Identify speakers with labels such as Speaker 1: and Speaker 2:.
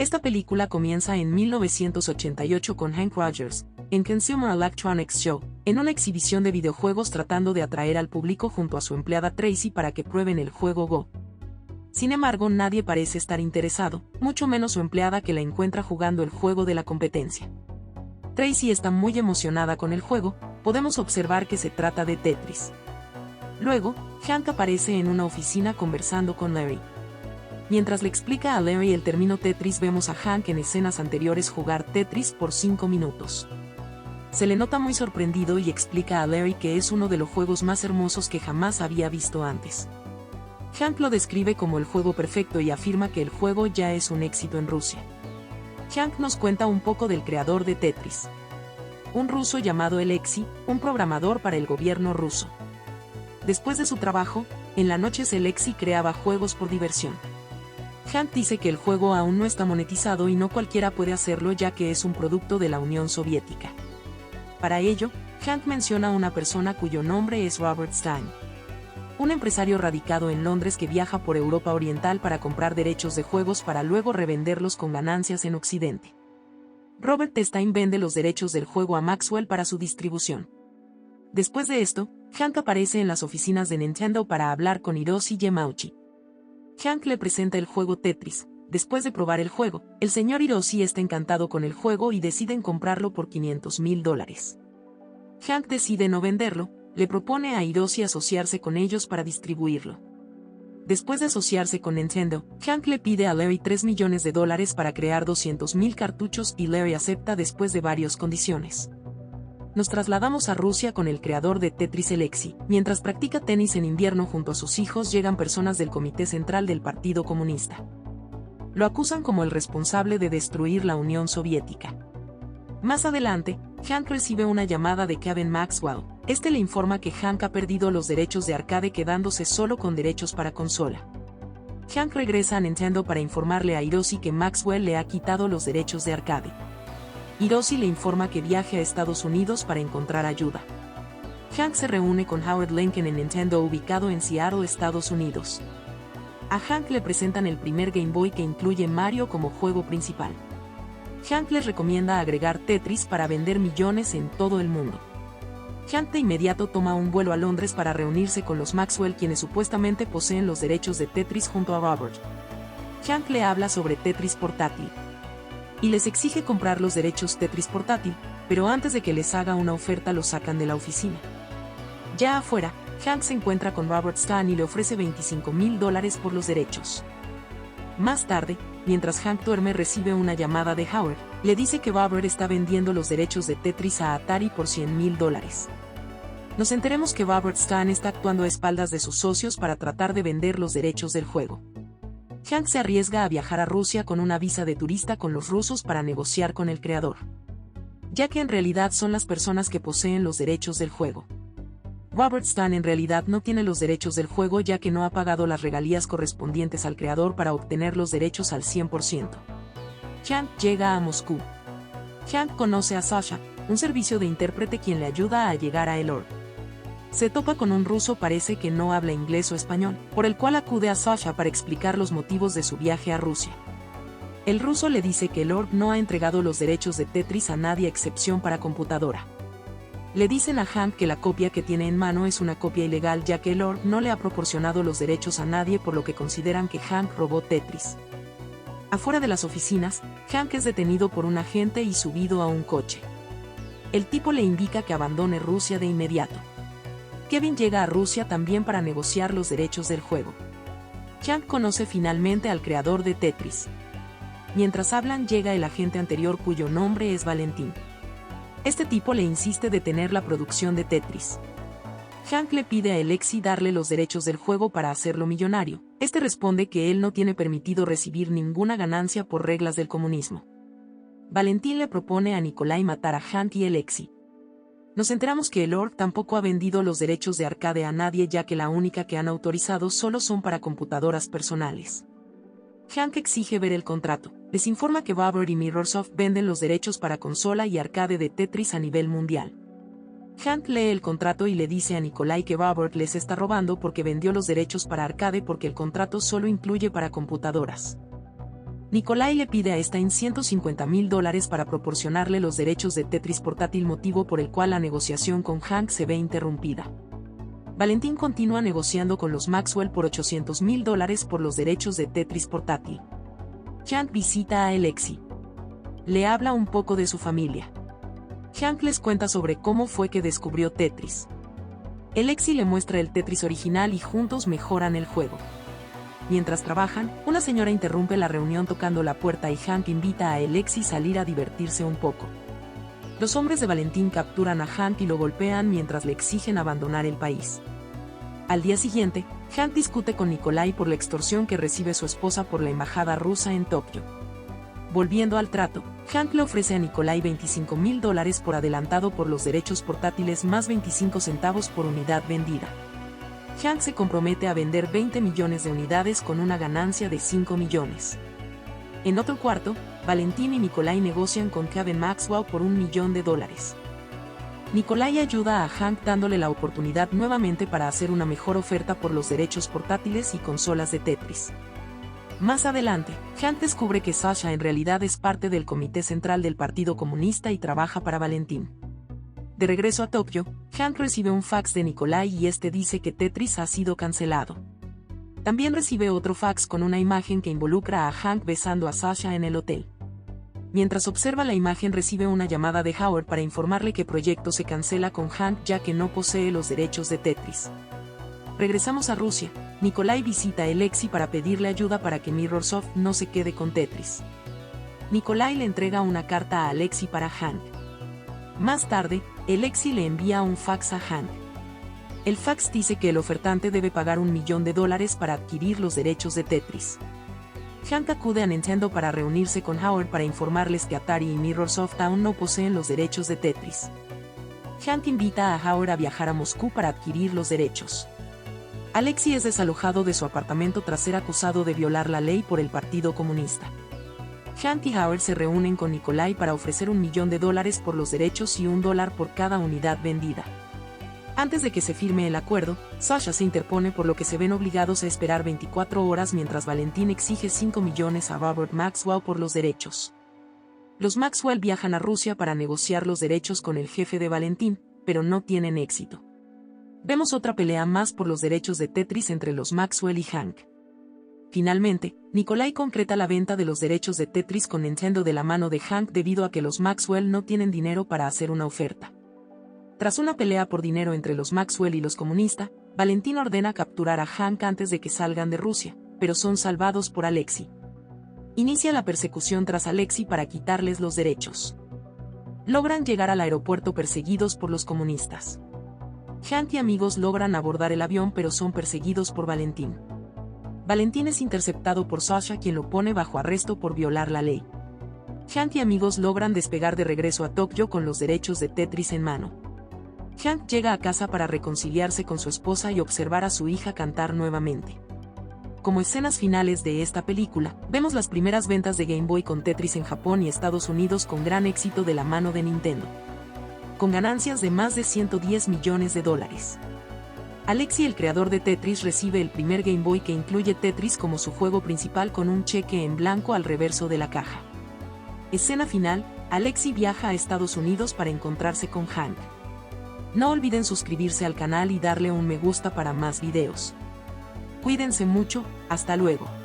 Speaker 1: Esta película comienza en 1988 con Hank Rogers, en Consumer Electronics Show, en una exhibición de videojuegos tratando de atraer al público junto a su empleada Tracy para que prueben el juego Go. Sin embargo, nadie parece estar interesado, mucho menos su empleada que la encuentra jugando el juego de la competencia. Tracy está muy emocionada con el juego, podemos observar que se trata de Tetris. Luego, Hank aparece en una oficina conversando con Larry. Mientras le explica a Larry el término Tetris, vemos a Hank en escenas anteriores jugar Tetris por 5 minutos. Se le nota muy sorprendido y explica a Larry que es uno de los juegos más hermosos que jamás había visto antes. Hank lo describe como el juego perfecto y afirma que el juego ya es un éxito en Rusia. Hank nos cuenta un poco del creador de Tetris. Un ruso llamado Alexei, un programador para el gobierno ruso. Después de su trabajo, en la noche Alexei creaba juegos por diversión. Hank dice que el juego aún no está monetizado y no cualquiera puede hacerlo ya que es un producto de la Unión Soviética. Para ello, Hank menciona a una persona cuyo nombre es Robert Stein. Un empresario radicado en Londres que viaja por Europa Oriental para comprar derechos de juegos para luego revenderlos con ganancias en Occidente. Robert Stein vende los derechos del juego a Maxwell para su distribución. Después de esto, Hank aparece en las oficinas de Nintendo para hablar con Hiroshi Yamauchi. Hank le presenta el juego Tetris. Después de probar el juego, el señor Hiroshi está encantado con el juego y deciden comprarlo por $500,000. Hank decide no venderlo, le propone a Hiroshi asociarse con ellos para distribuirlo. Después de asociarse con Nintendo, Hank le pide a Larry $3 millones para crear 200,000 cartuchos y Larry acepta después de varias condiciones. Nos trasladamos a Rusia con el creador de Tetris Alexei. Mientras practica tenis en invierno junto a sus hijos llegan personas del Comité Central del Partido Comunista. Lo acusan como el responsable de destruir la Unión Soviética. Más adelante, Hank recibe una llamada de Kevin Maxwell. Este le informa que Hank ha perdido los derechos de arcade quedándose solo con derechos para consola. Hank regresa a Nintendo para informarle a Hiroshi que Maxwell le ha quitado los derechos de arcade. Hiroshi le informa que viaje a Estados Unidos para encontrar ayuda. Hank se reúne con Howard Lincoln en Nintendo ubicado en Seattle, Estados Unidos. A Hank le presentan el primer Game Boy que incluye Mario como juego principal. Hank les recomienda agregar Tetris para vender millones en todo el mundo. Hank de inmediato toma un vuelo a Londres para reunirse con los Maxwell quienes supuestamente poseen los derechos de Tetris junto a Robert. Hank le habla sobre Tetris portátil. Y les exige comprar los derechos Tetris portátil, pero antes de que les haga una oferta los sacan de la oficina. Ya afuera, Hank se encuentra con Robert Stein y le ofrece $25,000 por los derechos. Más tarde, mientras Hank duerme recibe una llamada de Howard, le dice que Robert está vendiendo los derechos de Tetris a Atari por $100,000. Nos enteremos que Robert Stein está actuando a espaldas de sus socios para tratar de vender los derechos del juego. Hank se arriesga a viajar a Rusia con una visa de turista con los rusos para negociar con el creador, ya que en realidad son las personas que poseen los derechos del juego. Robert Stein en realidad no tiene los derechos del juego ya que no ha pagado las regalías correspondientes al creador para obtener los derechos al 100%. Hank llega a Moscú. Hank conoce a Sasha, un servicio de intérprete quien le ayuda a llegar a Elord. Se topa con un ruso parece que no habla inglés o español, por el cual acude a Sasha para explicar los motivos de su viaje a Rusia. El ruso le dice que Elord no ha entregado los derechos de Tetris a nadie a excepción para computadora. Le dicen a Hank que la copia que tiene en mano es una copia ilegal ya que Elord no le ha proporcionado los derechos a nadie por lo que consideran que Hank robó Tetris. Afuera de las oficinas, Hank es detenido por un agente y subido a un coche. El tipo le indica que abandone Rusia de inmediato. Kevin llega a Rusia también para negociar los derechos del juego. Hank conoce finalmente al creador de Tetris. Mientras hablan llega el agente anterior cuyo nombre es Valentín. Este tipo le insiste detener la producción de Tetris. Hank le pide a Alexei darle los derechos del juego para hacerlo millonario. Este responde que él no tiene permitido recibir ninguna ganancia por reglas del comunismo. Valentín le propone a Nikolai matar a Hank y Alexei. Nos enteramos que Elord tampoco ha vendido los derechos de arcade a nadie ya que la única que han autorizado solo son para computadoras personales. Hank exige ver el contrato. Les informa que Robert y Mirrorsoft venden los derechos para consola y arcade de Tetris a nivel mundial. Hank lee el contrato y le dice a Nikolai que Robert les está robando porque vendió los derechos para arcade porque el contrato solo incluye para computadoras. Nikolai le pide a Stein $150.000 para proporcionarle los derechos de Tetris portátil, motivo por el cual la negociación con Hank se ve interrumpida. Valentín continúa negociando con los Maxwell por $800.000 por los derechos de Tetris portátil. Hank visita a Alexei. Le habla un poco de su familia. Hank les cuenta sobre cómo fue que descubrió Tetris. Alexei le muestra el Tetris original y juntos mejoran el juego. Mientras trabajan, una señora interrumpe la reunión tocando la puerta y Hank invita a Alexei a salir a divertirse un poco. Los hombres de Valentín capturan a Hank y lo golpean mientras le exigen abandonar el país. Al día siguiente, Hank discute con Nikolai por la extorsión que recibe su esposa por la embajada rusa en Tokio. Volviendo al trato, Hank le ofrece a Nikolai $25.000 por adelantado por los derechos portátiles más 25 centavos por unidad vendida. Hank se compromete a vender 20 millones de unidades con una ganancia de 5 millones. En otro cuarto, Valentín y Nikolai negocian con Kevin Maxwell por $1 millón. Nikolai ayuda a Hank dándole la oportunidad nuevamente para hacer una mejor oferta por los derechos portátiles y consolas de Tetris. Más adelante, Hank descubre que Sasha en realidad es parte del Comité Central del Partido Comunista y trabaja para Valentín. De regreso a Tokio, Hank recibe un fax de Nikolai y este dice que Tetris ha sido cancelado. También recibe otro fax con una imagen que involucra a Hank besando a Sasha en el hotel. Mientras observa la imagen, recibe una llamada de Howard para informarle que el proyecto se cancela con Hank ya que no posee los derechos de Tetris. Regresamos a Rusia. Nikolai visita a Alexei para pedirle ayuda para que Mirrorsoft no se quede con Tetris. Nikolai le entrega una carta a Alexei para Hank. Más tarde, Alexei le envía un fax a Hank. El fax dice que el ofertante debe pagar $1 millón para adquirir los derechos de Tetris. Hank acude a Nintendo para reunirse con Howard para informarles que Atari y Mirrorsoft aún no poseen los derechos de Tetris. Hank invita a Howard a viajar a Moscú para adquirir los derechos. Alexei es desalojado de su apartamento tras ser acusado de violar la ley por el Partido Comunista. Hank y Howard se reúnen con Nikolai para ofrecer $1 millón por los derechos y $1 por cada unidad vendida. Antes de que se firme el acuerdo, Sasha se interpone por lo que se ven obligados a esperar 24 horas mientras Valentín exige 5 millones a Robert Maxwell por los derechos. Los Maxwell viajan a Rusia para negociar los derechos con el jefe de Valentín, pero no tienen éxito. Vemos otra pelea más por los derechos de Tetris entre los Maxwell y Hank. Finalmente, Nikolai concreta la venta de los derechos de Tetris con Nintendo de la mano de Hank debido a que los Maxwell no tienen dinero para hacer una oferta. Tras una pelea por dinero entre los Maxwell y los comunistas, Valentín ordena capturar a Hank antes de que salgan de Rusia, pero son salvados por Alexei. Inicia la persecución tras Alexei para quitarles los derechos. Logran llegar al aeropuerto perseguidos por los comunistas. Hank y amigos logran abordar el avión pero son perseguidos por Valentín. Valentín es interceptado por Sasha, quien lo pone bajo arresto por violar la ley. Hank y amigos logran despegar de regreso a Tokio con los derechos de Tetris en mano. Hank llega a casa para reconciliarse con su esposa y observar a su hija cantar nuevamente. Como escenas finales de esta película, vemos las primeras ventas de Game Boy con Tetris en Japón y Estados Unidos con gran éxito de la mano de Nintendo, con ganancias de más de $110 millones. Alexei, el creador de Tetris, recibe el primer Game Boy que incluye Tetris como su juego principal con un cheque en blanco al reverso de la caja. Escena final, Alexei viaja a Estados Unidos para encontrarse con Hank. No olviden suscribirse al canal y darle un me gusta para más videos. Cuídense mucho, hasta luego.